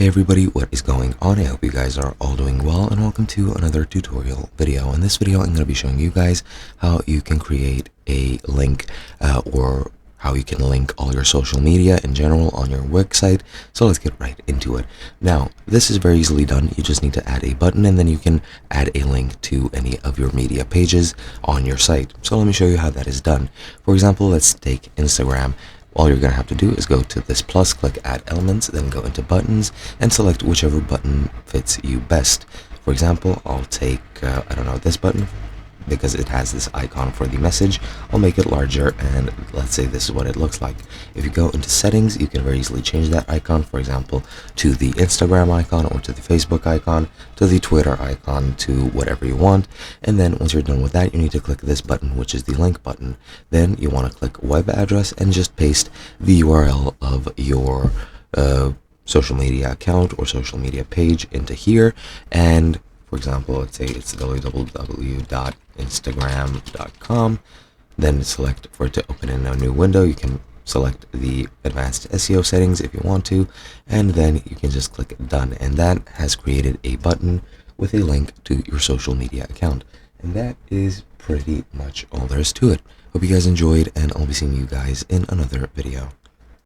Hey everybody, what is going on? I hope you guys are all doing well, and welcome to another tutorial video. In this video, I'm going to be showing you guys how you can create a link or how you can link all your social media in general on your website. So let's get right into it. Now, this is very easily done. You just need to add a button and then you can add a link to any of your media pages on your site. So let me show you how that is done. For example, let's take Instagram. All you're going to have to do is go to this plus, click add elements, then go into buttons and select whichever button fits you best. For example, I'll take, I don't know, this button because it has this icon for the message. I'll make it larger and let's say this is what it looks like. If you go into settings, you can very easily change that icon, for example, to the Instagram icon or to the Facebook icon, to the Twitter icon, to whatever you want. And then once you're done with that, you need to click this button, which is the link button. Then you want to click web address and just paste the URL of your social media account or social media page into here. And for example, let's say it's www.instagram.com. Then select for it to open in a new window. You can select the advanced SEO settings if you want to, and then you can just click done. And that has created a button with a link to your social media account. And that is pretty much all there is to it. Hope you guys enjoyed, and I'll be seeing you guys in another video.